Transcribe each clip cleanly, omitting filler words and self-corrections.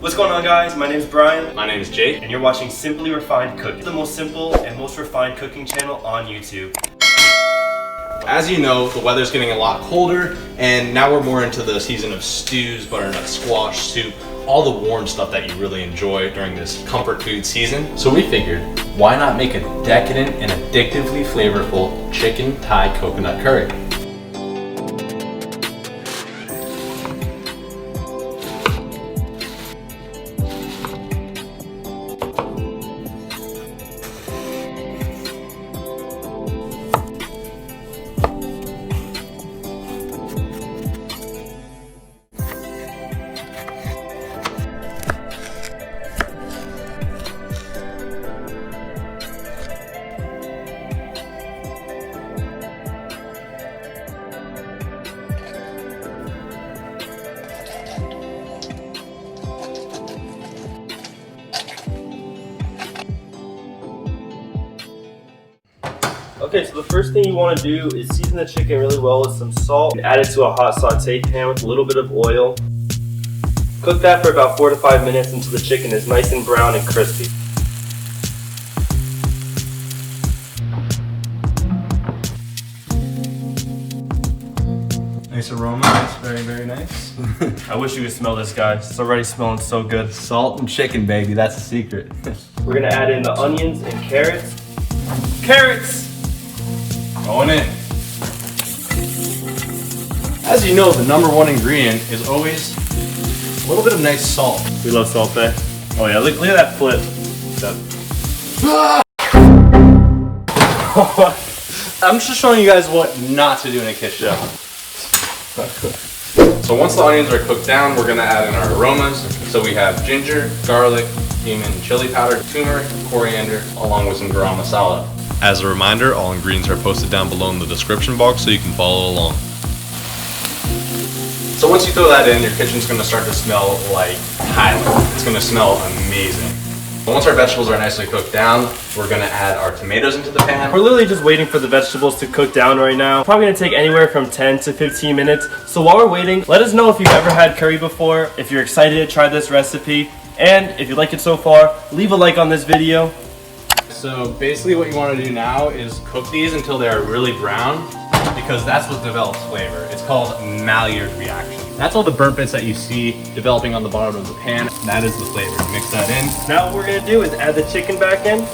What's going on, guys? My name is Brian. My name is Jake. And you're watching Simply Refined Cooking, the most simple and most refined cooking channel on YouTube. As you know, the weather's getting a lot colder, and now we're more into the season of stews, butternut squash, soup, all the warm stuff that you really enjoy during this comfort food season. So we figured, why not make a decadent and addictively flavorful chicken Thai coconut curry? Okay, so the first thing you want to do is season the chicken really well with some salt and add it to a hot saute pan with a little bit of oil. Cook that for about 4 to 5 minutes until the chicken is nice and brown and crispy. Nice aroma, it's very, very nice. I wish you could smell this, guys. It's already smelling so good. Salt and chicken, baby, that's the secret. We're gonna add in the onions and carrots. Carrots! Going in. As you know, the number one ingredient is always a little bit of nice salt. We love salt, eh? Oh yeah, look at that flip. I'm just showing you guys what not to do in a kitchen. So once the onions are cooked down, we're gonna add in our aromas. So we have ginger, garlic, cumin, chili powder, turmeric, coriander, along with some garam masala. As a reminder, all ingredients are posted down below in the description box so you can follow along. So once you throw that in, your kitchen's gonna start to smell like Thailand. It's gonna smell amazing. Once our vegetables are nicely cooked down, we're gonna add our tomatoes into the pan. We're literally just waiting for the vegetables to cook down right now. Probably gonna take anywhere from 10 to 15 minutes. So while we're waiting, let us know if you've ever had curry before, if you're excited to try this recipe, and if you like it so far, leave a like on this video. So basically what you want to do now is cook these until they're really brown, because that's what develops flavor. It's called Maillard reaction. That's all the burnt bits that you see developing on the bottom of the pan. That is the flavor. Mix that in. Now what we're gonna do is add the chicken back in.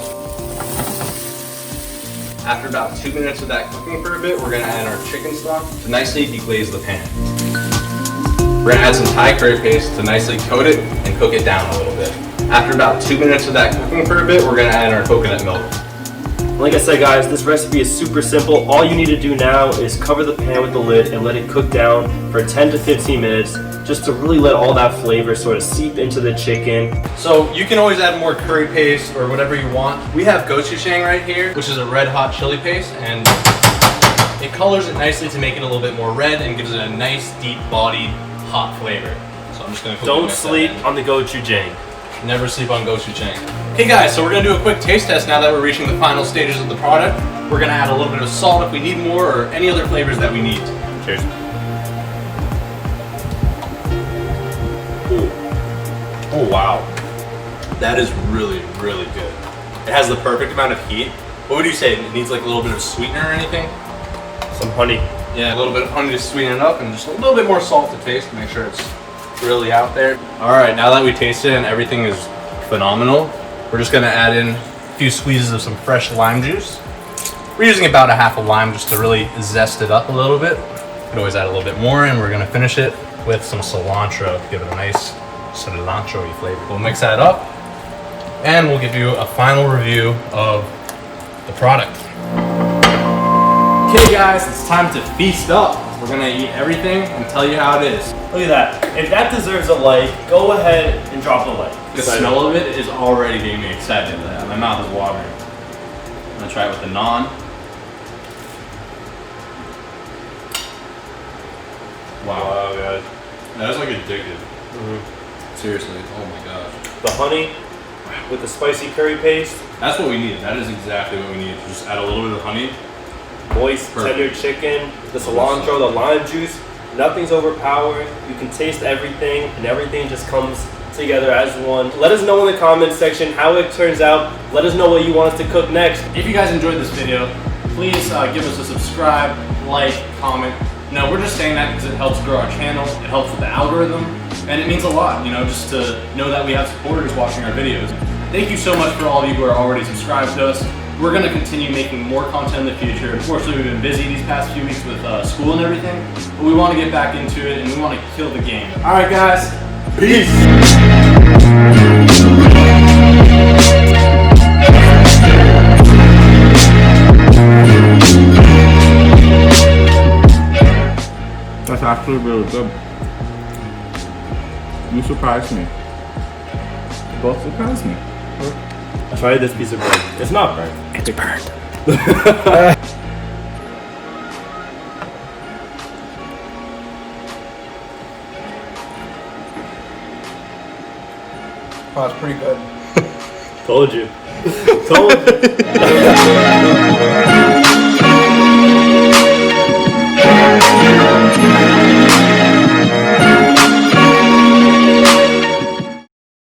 After about 2 minutes of that cooking for a bit, we're gonna add our chicken stock to nicely deglaze the pan. We're gonna add some Thai curry paste to nicely coat it and cook it down a little bit. After about 2 minutes of that cooking for a bit, we're gonna add our coconut milk. Like I said, guys, this recipe is super simple. All you need to do now is cover the pan with the lid and let it cook down for 10 to 15 minutes just to really let all that flavor sort of seep into the chicken. So you can always add more curry paste or whatever you want. We have gochujang right here, which is a red hot chili paste, and it colors it nicely to make it a little bit more red and gives it a nice deep bodied hot flavor. So I'm just gonna Don't sleep on the gochujang. Never sleep on gochujang. Okay guys, so we're gonna do a quick taste test now that we're reaching the final stages of the product. We're gonna add a little bit of salt if we need more, or any other flavors that we need. Cheers. Oh wow. That is really, really good. It has the perfect amount of heat. What would you say? It needs like a little bit of sweetener or anything? Some honey. Yeah, a little bit of honey to sweeten it up, and just a little bit more salt to taste to make sure it's really out there. All right, now that we tasted it and everything is phenomenal, we're just gonna add in a few squeezes of some fresh lime juice. We're using about a half a lime just to really zest it up a little bit. You can always add a little bit more, and we're gonna finish it with some cilantro to give it a nice cilantro-y flavor. We'll mix that up, and we'll give you a final review of the product. Okay guys, it's time to feast up. We're gonna eat everything and tell you how it is. Look at that. If that deserves a like, go ahead and drop a like. The smell of it is already getting me excited. My mouth is watering. I'm gonna try it with the naan. Wow, guys. That's like addictive. Seriously, oh my gosh. The honey with the spicy curry paste. That's what we needed. That is exactly what we needed. Just add a little bit of honey. Moist, tender chicken, the cilantro, the lime juice. Nothing's overpowering. You can taste everything, and everything just comes together as one. Let us know in the comments section how it turns out. Let us know what you want us to cook next. If you guys enjoyed this video, please give us a subscribe, like, comment. No, we're just saying that because it helps grow our channel, it helps with the algorithm, and it means a lot, you know, just to know that we have supporters watching our videos. Thank you so much for all of you who are already subscribed to us. We're going to continue making more content in the future. Unfortunately, we've been busy these past few weeks with school and everything, but we want to get back into it and we want to kill the game. All right, guys. Peace! That's actually really good. You surprised me. You both surprised me. I tried this piece of bread. It's not burnt. It's burned. Oh, it's pretty good. Told you. Told you.